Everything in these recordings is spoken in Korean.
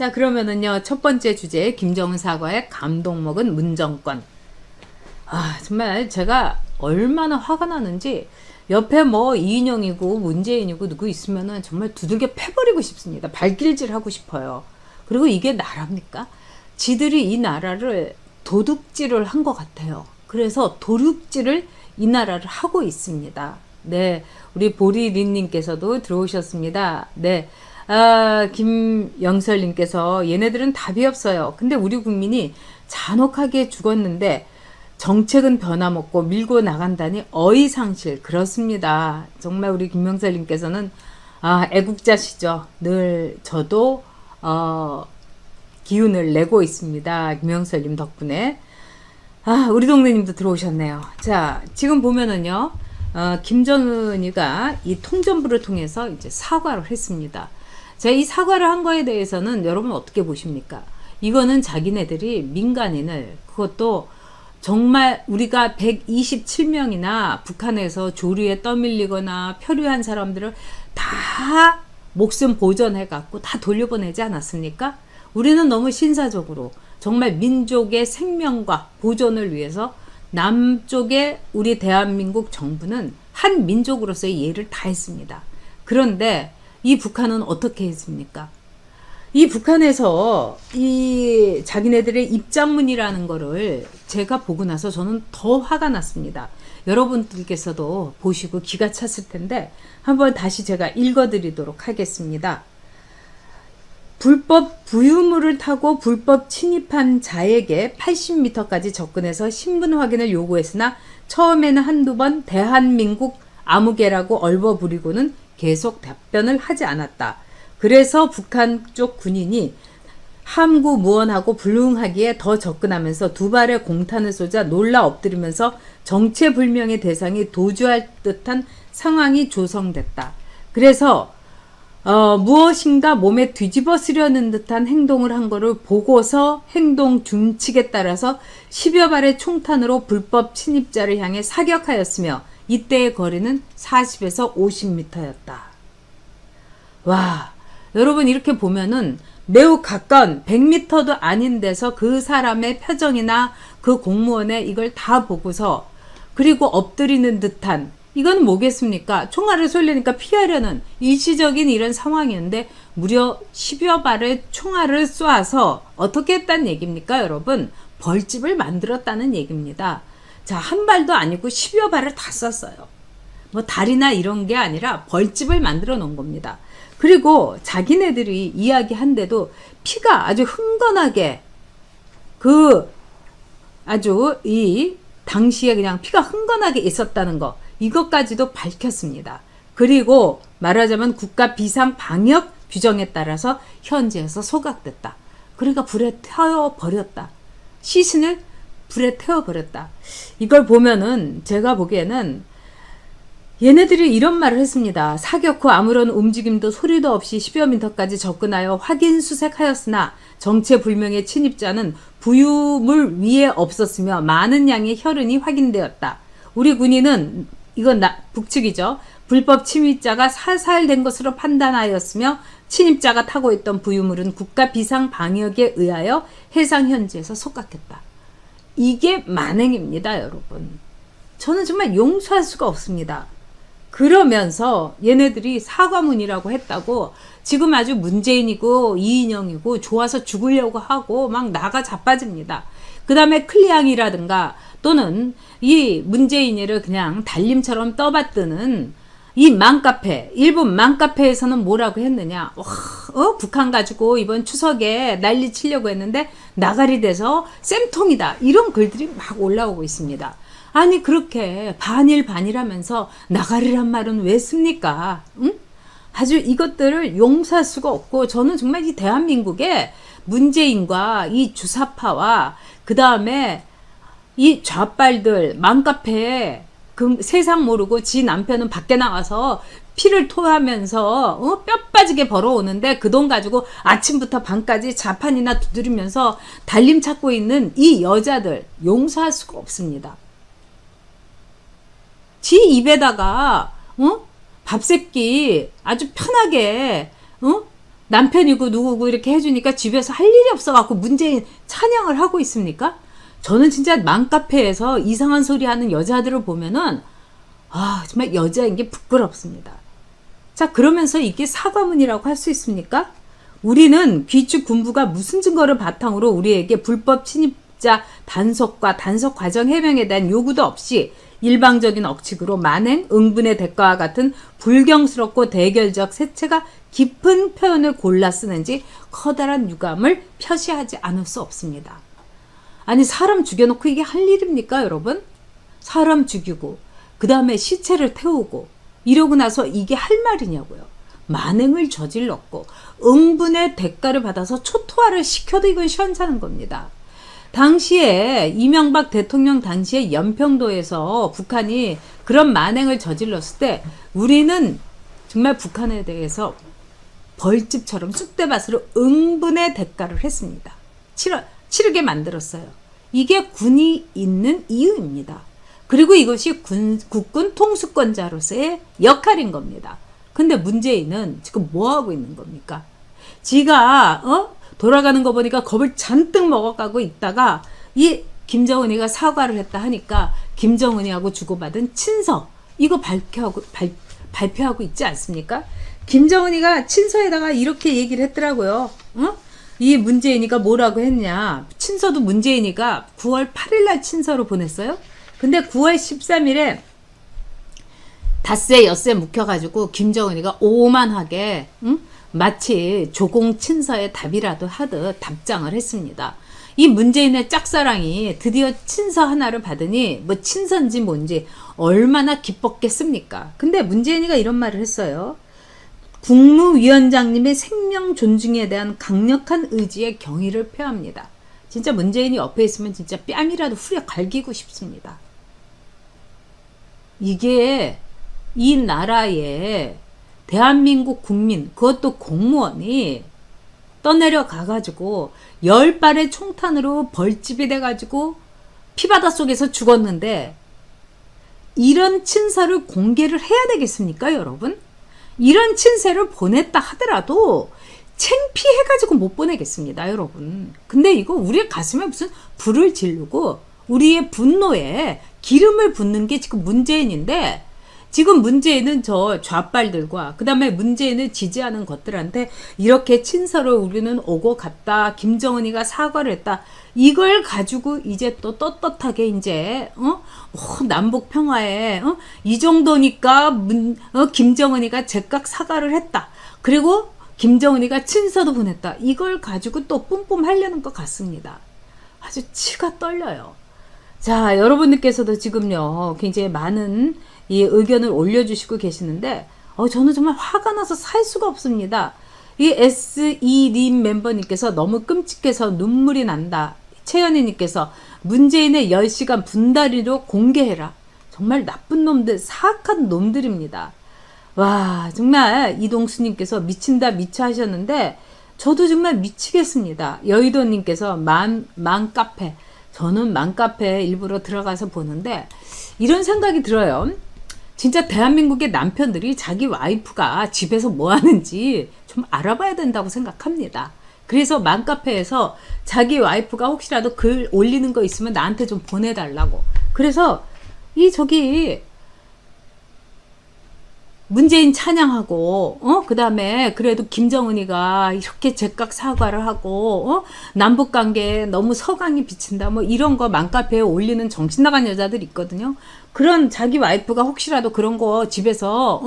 자, 그러면은요, 첫 번째 주제, 김정은 사과에 감동 먹은 문정권. 아, 정말 제가 얼마나 화가 나는지, 옆에 뭐 이인영이고 문재인이고 누구 있으면은 정말 두들겨 패버리고 싶습니다. 발길질 하고 싶어요. 그리고 이게 나라입니까? 지들이 이 나라를 도둑질을 한 것 같아요. 그래서 도둑질을 이 나라를 하고 있습니다. 네, 우리 보리린님께서도 들어오셨습니다. 네, 김영설님께서 얘네들은 답이 없어요. 근데 우리 국민이 잔혹하게 죽었는데 정책은 변함없고 밀고 나간다니 어이상실. 그렇습니다. 정말 우리 김영설님께서는 애국자시죠. 늘 저도 기운을 내고 있습니다. 김영설님 덕분에. 우리 동네님도 들어오셨네요. 자, 지금 보면은요, 김정은이가 이 통전부를 통해서 이제 사과를 했습니다. 자, 이 사과를 한 거에 대해서는 여러분 어떻게 보십니까? 이거는 자기네들이 민간인을, 그것도 정말 우리가 127명이나 북한에서 조류에 떠밀리거나 표류한 사람들을 다 목숨 보전해갖고 다 돌려보내지 않았습니까? 우리는 너무 신사적으로 정말 민족의 생명과 보존을 위해서 남쪽의 우리 대한민국 정부는 한 민족으로서의 예를 다했습니다. 그런데 이 북한은 어떻게 했습니까? 이 북한에서 이 자기네들의 입장문이라는 거를 제가 보고 나서 저는 더 화가 났습니다. 여러분들께서도 보시고 기가 찼을 텐데 한번 다시 제가 읽어드리도록 하겠습니다. 불법 부유물을 타고 불법 침입한 자에게 80m까지 접근해서 신분 확인을 요구했으나 처음에는 한두 번 대한민국 아무개라고 얼버무리고는 계속 답변을 하지 않았다. 그래서 북한 쪽 군인이 함구무언하고 불응하기에 더 접근하면서 두 발의 공탄을 쏘자 놀라 엎드리면서 정체불명의 대상이 도주할 듯한 상황이 조성됐다. 그래서 무엇인가 몸에 뒤집어 쓰려는 듯한 행동을 한 거를 보고서 행동 준칙에 따라서 10여 발의 총탄으로 불법 침입자를 향해 사격하였으며 이때의 거리는 40에서 50m였다. 와, 여러분 이렇게 보면은 매우 가까운 100m도 아닌 데서 그 사람의 표정이나 그 공무원의 이걸 다 보고서 그리고 엎드리는 듯한 이건 뭐겠습니까? 총알을 쏠려니까 피하려는 일시적인 이런 상황이었는데 무려 10여 발의 총알을 쏘아서 어떻게 했다는 얘기입니까, 여러분? 벌집을 만들었다는 얘기입니다. 자, 한 발도 아니고 10여 발을 다 쐈어요. 뭐 다리나 이런 게 아니라 벌집을 만들어 놓은 겁니다. 그리고 자기네들이 이야기한데도 피가 아주 흥건하게 아주 이 당시에 그냥 피가 흥건하게 있었다는 거 이것까지도 밝혔습니다. 그리고 말하자면 국가 비상 방역 규정에 따라서 현지에서 소각됐다. 그러니까 불에 태워버렸다. 시신을 불에 태워버렸다. 이걸 보면은 제가 보기에는 얘네들이 이런 말을 했습니다. 사격 후 아무런 움직임도 소리도 없이 10여 미터까지 접근하여 확인 수색하였으나 정체불명의 침입자는 부유물 위에 없었으며 많은 양의 혈흔이 확인되었다. 우리 군인은 이건 북측이죠. 불법 침입자가 사살된 것으로 판단하였으며 침입자가 타고 있던 부유물은 국가 비상 방역에 의하여 해상 현지에서 속각했다. 이게 만행입니다, 여러분. 저는 정말 용서할 수가 없습니다. 그러면서 얘네들이 사과문이라고 했다고 지금 아주 문재인이고 이인영이고 좋아서 죽으려고 하고 막 나가 자빠집니다. 그 다음에 클리앙이라든가 또는 이 문재인이를 그냥 달림처럼 떠받드는 이 맘카페, 일본 맘카페에서는 뭐라고 했느냐. 북한 가지고 이번 추석에 난리 치려고 했는데 나가리 돼서 쌤통이다. 이런 글들이 막 올라오고 있습니다. 아니 그렇게 반일반일하면서 나가리란 말은 왜 씁니까? 응? 아주 이것들을 용서할 수가 없고 저는 정말 이 대한민국에 문재인과 이 주사파와 그 다음에 이 좌빨들 맘카페에 세상 모르고 지 남편은 밖에 나와서 피를 토하면서 뼈 빠지게 벌어오는데 그 돈 가지고 아침부터 밤까지 자판이나 두드리면서 달림 찾고 있는 이 여자들 용서할 수가 없습니다. 지 입에다가 밥새끼 아주 편하게 남편이고 누구고 이렇게 해주니까 집에서 할 일이 없어갖고 문재인 찬양을 하고 있습니까? 저는 진짜 맘카페에서 이상한 소리 하는 여자들을 보면은 정말 여자인 게 부끄럽습니다. 자, 그러면서 이게 사과문이라고 할 수 있습니까? 우리는 귀축 군부가 무슨 증거를 바탕으로 우리에게 불법 침입자 단속과 단속 과정 해명에 대한 요구도 없이 일방적인 억측으로 만행, 응분의 대가와 같은 불경스럽고 대결적 세체가 깊은 표현을 골라 쓰는지 커다란 유감을 표시하지 않을 수 없습니다. 아니, 사람 죽여놓고 이게 할 일입니까, 여러분? 사람 죽이고 그 다음에 시체를 태우고 이러고 나서 이게 할 말이냐고요. 만행을 저질렀고 응분의 대가를 받아서 초토화를 시켜도 이건 시원찮은 겁니다. 당시에 이명박 대통령 당시에 연평도에서 북한이 그런 만행을 저질렀을 때 우리는 정말 북한에 대해서 벌집처럼 쑥대밭으로 응분의 대가를 했습니다. 치르게 만들었어요. 이게 군이 있는 이유입니다. 그리고 이것이 국군 통수권자로서의 역할인 겁니다. 근데 문재인은 지금 뭐 하고 있는 겁니까? 지가 돌아가는 거 보니까 겁을 잔뜩 먹어가고 있다가 이 김정은이가 사과를 했다 하니까 김정은이하고 주고받은 친서 이거 발표하고 있지 않습니까? 김정은이가 친서에다가 이렇게 얘기를 했더라고요. 이 문재인이가 뭐라고 했냐. 친서도 문재인이가 9월 8일날 친서로 보냈어요. 근데 9월 13일에 닷새 엿새 묵혀가지고 김정은이가 오만하게 마치 조공 친서의 답이라도 하듯 답장을 했습니다. 이 문재인의 짝사랑이 드디어 친서 하나를 받으니 뭐 친서인지 뭔지 얼마나 기뻤겠습니까? 근데 문재인이가 이런 말을 했어요. 국무위원장님의 생명 존중에 대한 강력한 의지에 경의를 표합니다. 진짜 문재인이 옆에 있으면 진짜 뺨이라도 후려 갈기고 싶습니다. 이게 이 나라에 대한민국 국민, 그것도 공무원이 떠내려 가가지고 10발의 총탄으로 벌집이 돼가지고 피바다 속에서 죽었는데 이런 친서를 공개를 해야 되겠습니까, 여러분? 이런 친서를 보냈다 하더라도 창피해가지고 못 보내겠습니다, 여러분. 근데 이거 우리의 가슴에 무슨 불을 지르고 우리의 분노에 기름을 붓는 게 지금 문재인인데 지금 문재인은 저 좌빨들과 그 다음에 문재인을 지지하는 것들한테 이렇게 친서를 우리는 오고 갔다. 김정은이가 사과를 했다. 이걸 가지고 이제 또 떳떳하게 이제 남북 평화에 이 정도니까 김정은이가 제깍 사과를 했다. 그리고 김정은이가 친서도 보냈다. 이걸 가지고 또 뿜뿜 하려는 것 같습니다. 아주 치가 떨려요. 자, 여러분들께서도 지금요 굉장히 많은 이 의견을 올려주시고 계시는데 저는 정말 화가 나서 살 수가 없습니다. 이 SE님 멤버님께서 너무 끔찍해서 눈물이 난다. 최연희님께서 문재인의 10시간 분다리로 공개해라. 정말 나쁜 놈들, 사악한 놈들입니다. 와, 정말 이동수님께서 미친다 미쳐 하셨는데 저도 정말 미치겠습니다. 여의도님께서 맘카페, 저는 맘카페에 일부러 들어가서 보는데 이런 생각이 들어요. 진짜 대한민국의 남편들이 자기 와이프가 집에서 뭐 하는지 좀 알아봐야 된다고 생각합니다. 그래서 맘카페에서 자기 와이프가 혹시라도 글 올리는 거 있으면 나한테 좀 보내달라고. 그래서 저기 문재인 찬양하고 그 다음에 그래도 김정은이가 이렇게 제깍 사과를 하고 남북관계에 너무 서강이 비친다 뭐 이런 거 맘카페에 올리는 정신나간 여자들 있거든요. 그런 자기 와이프가 혹시라도 그런 거 집에서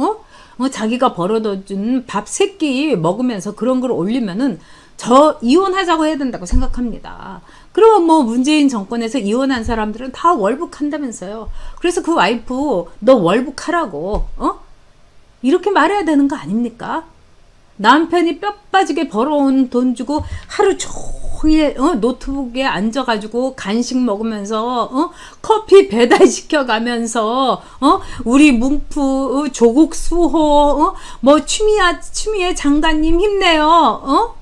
자기가 벌어준 밥 3끼 먹으면서 그런 걸 올리면은 저 이혼하자고 해야 된다고 생각합니다. 그럼 뭐 문재인 정권에서 이혼한 사람들은 다 월북한다면서요. 그래서 그 와이프 너 월북하라고 이렇게 말해야 되는 거 아닙니까? 남편이 뼈 빠지게 벌어온 돈 주고 하루 종일 노트북에 앉아가지고 간식 먹으면서 커피 배달시켜가면서 우리 뭉프 조국 수호 뭐 추미애 장관님 힘내요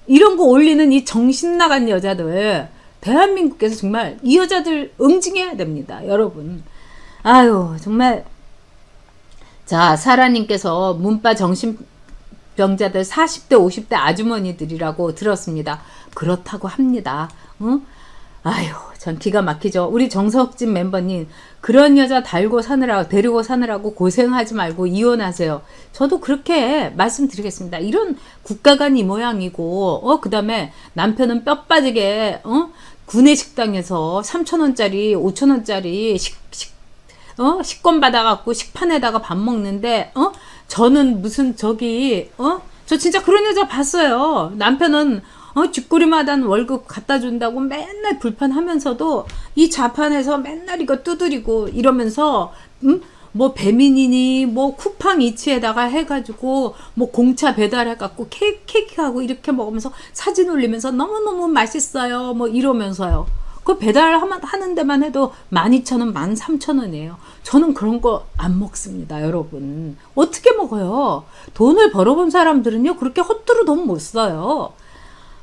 이런 거 올리는 이 정신나간 여자들 대한민국에서 정말 이 여자들 응징해야 됩니다, 여러분. 아유 정말. 자, 사라님께서 문바 정신 병자들 40대 50대 아주머니들이라고 들었습니다. 그렇다고 합니다. 응? 아유, 참 기가 막히죠. 우리 정석진 멤버님, 그런 여자 데리고 사느라고 고생하지 말고 이혼하세요. 저도 그렇게 말씀드리겠습니다. 이런 국가가 이 모양이고, 그 다음에 남편은 뼈 빠지게, 구내 식당에서 3,000원짜리, 5,000원짜리 식권 받아갖고 식판에다가 밥 먹는데, 저는 무슨 저 진짜 그런 여자 봤어요. 남편은 쥐꼬리마다 월급 갖다 준다고 맨날 불판하면서도 이 자판에서 맨날 이거 두드리고 이러면서 뭐 배민이니 뭐 쿠팡 이츠에다가 해가지고 뭐 공차 배달해갖고 케이크하고 이렇게 먹으면서 사진 올리면서 너무너무 맛있어요 뭐 이러면서요. 그 배달하는 데만 해도 12,000원, 13,000원이에요. 저는 그런 거 안 먹습니다, 여러분. 어떻게 먹어요? 돈을 벌어본 사람들은요, 그렇게 헛두루 돈 못 써요.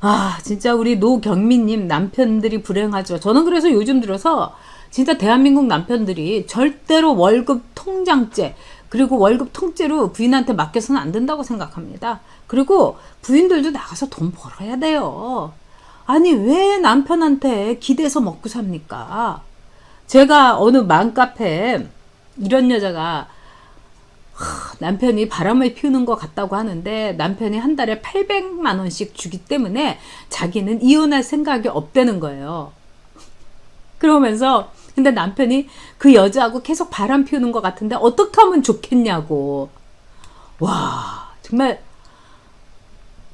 아, 진짜 우리 노경민님 남편들이 불행하죠. 저는 그래서 요즘 들어서 진짜 대한민국 남편들이 절대로 월급 통장죄, 그리고 월급 통째로 부인한테 맡겨서는 안 된다고 생각합니다. 그리고 부인들도 나가서 돈 벌어야 돼요. 아니, 왜 남편한테 기대서 먹고 삽니까? 제가 어느 맘카페에 이런 여자가 남편이 바람을 피우는 것 같다고 하는데 남편이 한 달에 800만 원씩 주기 때문에 자기는 이혼할 생각이 없다는 거예요. 그러면서 근데 남편이 그 여자하고 계속 바람 피우는 것 같은데 어떻게 하면 좋겠냐고. 와, 정말.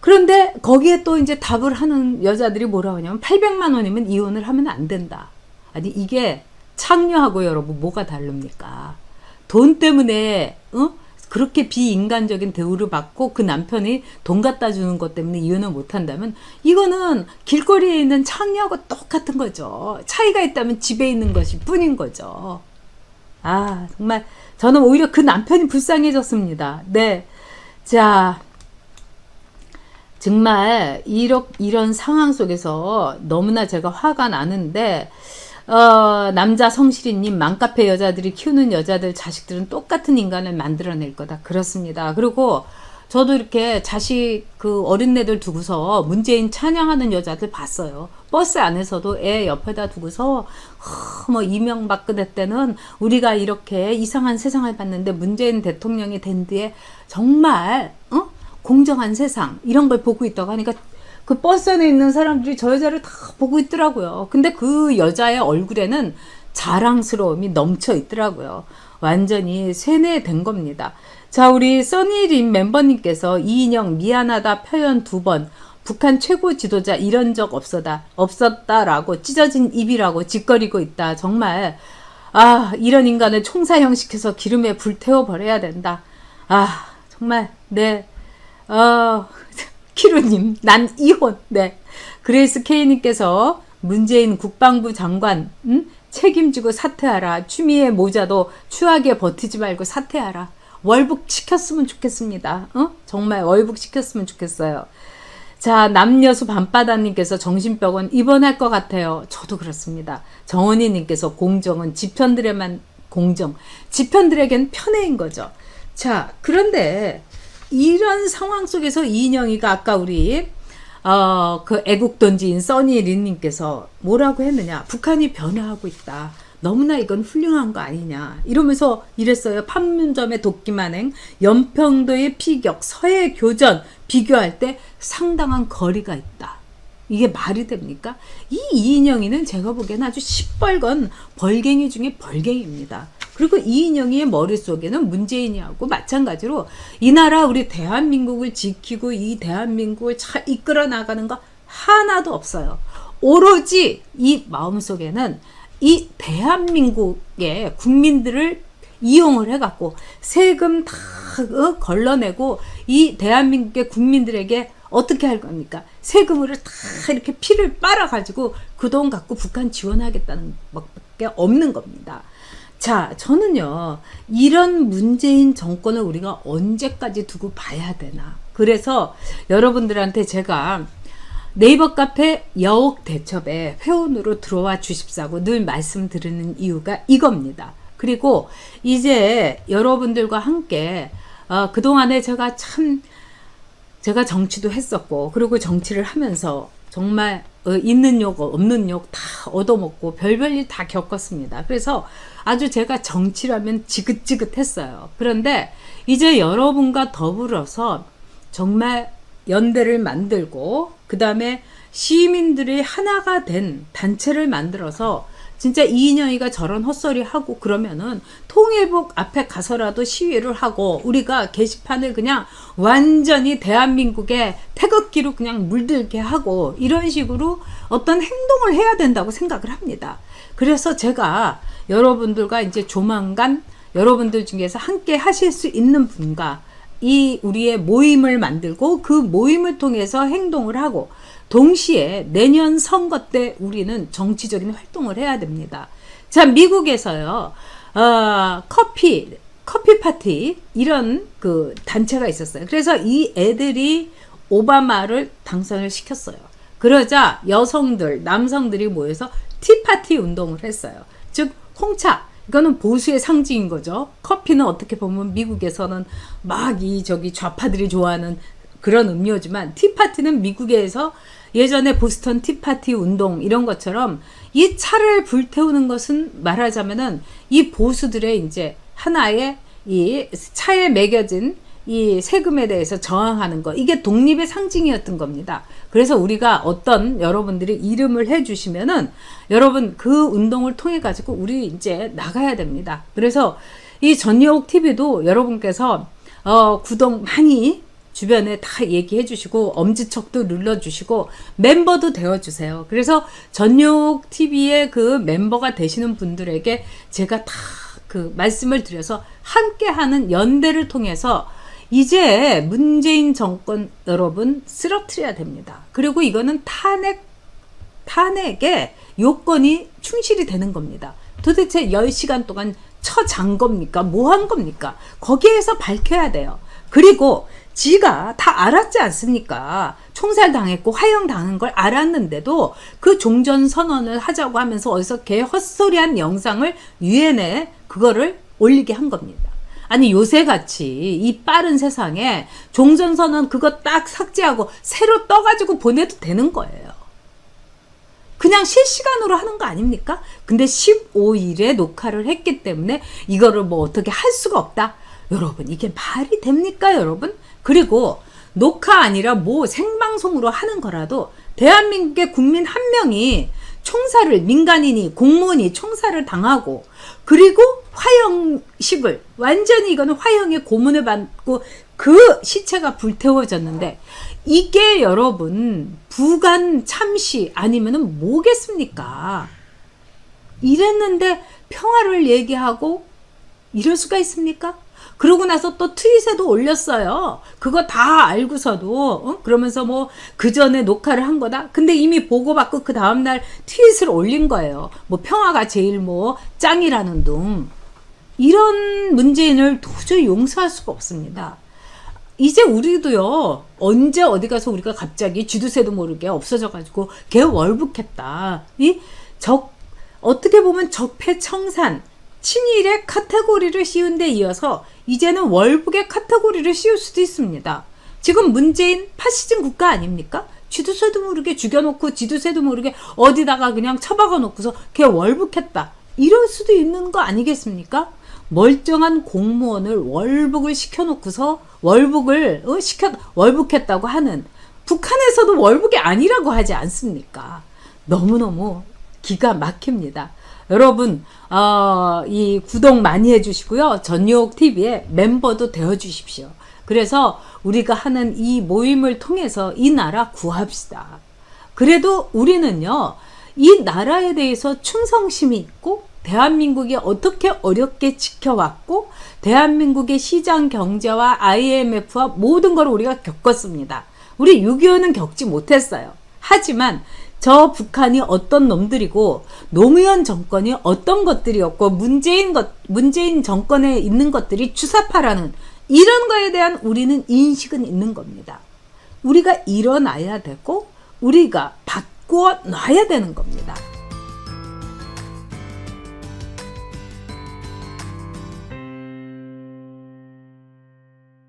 그런데 거기에 또 이제 답을 하는 여자들이 뭐라고 하냐면 800만 원이면 이혼을 하면 안 된다. 아니, 이게 창녀하고 여러분 뭐가 다릅니까? 돈 때문에 그렇게 비인간적인 대우를 받고 그 남편이 돈 갖다 주는 것 때문에 이혼을 못 한다면 이거는 길거리에 있는 창녀하고 똑같은 거죠. 차이가 있다면 집에 있는 것이 뿐인 거죠. 아, 정말 저는 오히려 그 남편이 불쌍해졌습니다. 네. 자, 정말 이런 상황 속에서 너무나 제가 화가 나는데 남자 성실이님, 맘카페 여자들이 키우는 여자들 자식들은 똑같은 인간을 만들어낼 거다. 그렇습니다. 그리고 저도 이렇게 자식 어린애들 두고서 문재인 찬양하는 여자들 봤어요. 버스 안에서도 애 옆에다 두고서 뭐 이명박근혜 때는 우리가 이렇게 이상한 세상을 봤는데 문재인 대통령이 된 뒤에 정말 공정한 세상 이런 걸 보고 있다고 하니까 그 버스 안에 있는 사람들이 저 여자를 다 보고 있더라고요. 근데 그 여자의 얼굴에는 자랑스러움이 넘쳐 있더라고요. 완전히 세뇌된 겁니다. 자, 우리 써니림 멤버님께서 이인영 미안하다 표현 2번 북한 최고 지도자 이런 적 없었다라고 찢어진 입이라고 짓거리고 있다. 정말 이런 인간을 총사형시켜서 기름에 불태워버려야 된다. 정말 네. 키루님, 난 이혼. 네. 그레이스 K님께서 문재인 국방부 장관, 책임지고 사퇴하라. 추미애 모자도 추하게 버티지 말고 사퇴하라. 월북 시켰으면 좋겠습니다. 정말 월북 시켰으면 좋겠어요. 자, 남여수 밤바다님께서 정신병원 입원할 것 같아요. 저도 그렇습니다. 정원희님께서 공정은 지편들에만 공정. 지편들에겐 편애인 거죠. 자, 그런데 이런 상황 속에서 이인영이가 아까 우리 그 애국돈지인 써니린님께서 뭐라고 했느냐. 북한이 변화하고 있다. 너무나 이건 훌륭한 거 아니냐. 이러면서 이랬어요. 판문점의 도끼만행, 연평도의 피격, 서해 교전 비교할 때 상당한 거리가 있다. 이게 말이 됩니까? 이 이인영이는 제가 보기에는 아주 시뻘건 벌갱이 중에 벌갱이입니다. 그리고 이인영이의 머릿속에는 문재인이하고 마찬가지로 이 나라 우리 대한민국을 지키고 이 대한민국을 이끌어 나가는 거 하나도 없어요. 오로지 이 마음속에는 이 대한민국의 국민들을 이용을 해갖고 세금 다 걸러내고 이 대한민국의 국민들에게 어떻게 할 겁니까? 세금으로 다 이렇게 피를 빨아가지고 그 돈 갖고 북한 지원하겠다는 것밖에 없는 겁니다. 자, 저는요, 이런 문재인 정권을 우리가 언제까지 두고 봐야 되나. 그래서 여러분들한테 제가 네이버 카페 여옥대첩에 회원으로 들어와 주십사고 늘 말씀드리는 이유가 이겁니다. 그리고 이제 여러분들과 함께 그동안에 제가 참 제가 정치도 했었고, 그리고 정치를 하면서 정말 있는 욕 없는 욕 다 얻어먹고 별별 일 다 겪었습니다. 그래서 아주 제가 정치라면 지긋지긋했어요. 그런데 이제 여러분과 더불어서 정말 연대를 만들고, 그 다음에 시민들이 하나가 된 단체를 만들어서 진짜 이인영이가 저런 헛소리 하고 그러면은 통일북 앞에 가서라도 시위를 하고, 우리가 게시판을 그냥 완전히 대한민국의 태극기로 그냥 물들게 하고, 이런 식으로 어떤 행동을 해야 된다고 생각을 합니다. 그래서 제가 여러분들과 이제 조만간 여러분들 중에서 함께 하실 수 있는 분과 이 우리의 모임을 만들고, 그 모임을 통해서 행동을 하고, 동시에 내년 선거 때 우리는 정치적인 활동을 해야 됩니다. 자, 미국에서요, 커피 파티, 이런 그 단체가 있었어요. 그래서 이 애들이 오바마를 당선을 시켰어요. 그러자 여성들, 남성들이 모여서 티파티 운동을 했어요. 즉, 홍차. 이거는 보수의 상징인 거죠. 커피는 어떻게 보면 미국에서는 막 저기 좌파들이 좋아하는 그런 음료지만, 티파티는 미국에서 예전에 보스턴 티파티 운동 이런 것처럼 이 차를 불태우는 것은 말하자면은 이 보수들의 이제 하나의 이 차에 매겨진 이 세금에 대해서 저항하는 거, 이게 독립의 상징이었던 겁니다. 그래서 우리가 어떤 여러분들이 이름을 해주시면은 여러분 그 운동을 통해 가지고 우리 이제 나가야 됩니다. 그래서 이 전여옥 TV도 여러분께서 구독 많이 주변에 다 얘기해 주시고, 엄지척도 눌러 주시고, 멤버도 되어 주세요. 그래서 전여옥 TV의 그 멤버가 되시는 분들에게 제가 다 그 말씀을 드려서 함께하는 연대를 통해서 이제 문재인 정권 여러분 쓰러뜨려야 됩니다. 그리고 이거는 탄핵의 요건이 충실이 되는 겁니다. 도대체 10시간 동안 처잔 겁니까? 뭐 한 겁니까? 거기에서 밝혀야 돼요. 그리고 지가 다 알았지 않습니까? 총살 당했고 화형 당한 걸 알았는데도 그 종전 선언을 하자고 하면서 어디서 개 헛소리한 영상을 유엔에 그거를 올리게 한 겁니다. 아니, 요새같이 이 빠른 세상에 종전선언 그거 딱 삭제하고 새로 떠가지고 보내도 되는 거예요. 그냥 실시간으로 하는 거 아닙니까? 근데 15일에 녹화를 했기 때문에 이거를 뭐 어떻게 할 수가 없다. 여러분, 이게 말이 됩니까, 여러분? 그리고 녹화 아니라 뭐 생방송으로 하는 거라도 대한민국의 국민 한 명이 총살을, 민간인이, 공무원이 총살을 당하고, 그리고 화형식을, 완전히 이거는 화형의 고문을 받고 그 시체가 불태워졌는데, 이게 여러분 부관 참시 아니면은 뭐겠습니까? 이랬는데 평화를 얘기하고 이럴 수가 있습니까? 그러고 나서 또 트윗에도 올렸어요. 그거 다 알고서도 그러면서 뭐 그 전에 녹화를 한 거다. 근데 이미 보고받고 그 다음날 트윗을 올린 거예요. 뭐 평화가 제일 뭐 짱이라는 둥. 이런 문재인을 도저히 용서할 수가 없습니다. 이제 우리도요, 언제 어디 가서 우리가 갑자기 쥐두새도 모르게 없어져가지고 걔 월북했다. 어떻게 보면 적폐청산, 친일의 카테고리를 씌운 데 이어서 이제는 월북의 카테고리를 씌울 수도 있습니다. 지금 문재인 파시즘 국가 아닙니까? 쥐두새도 모르게 죽여놓고 쥐두새도 모르게 어디다가 그냥 처박아 놓고서 걔 월북했다. 이럴 수도 있는 거 아니겠습니까? 멀쩡한 공무원을 월북을 시켜놓고서 월북했다고 하는, 북한에서도 월북이 아니라고 하지 않습니까? 너무너무 기가 막힙니다. 여러분, 이 구독 많이 해주시고요. 전여옥 TV에 멤버도 되어 주십시오. 그래서 우리가 하는 이 모임을 통해서 이 나라 구합시다. 그래도 우리는요, 이 나라에 대해서 충성심이 있고, 대한민국이 어떻게 어렵게 지켜왔고, 대한민국의 시장 경제와 IMF와 모든 걸 우리가 겪었습니다. 우리 6.25는 겪지 못했어요. 하지만 저 북한이 어떤 놈들이고, 노무현 정권이 어떤 것들이었고, 문재인 정권에 있는 것들이 주사파라는, 이런 거에 대한 우리는 인식은 있는 겁니다. 우리가 일어나야 되고 우리가 바꾸어 놔야 되는 겁니다.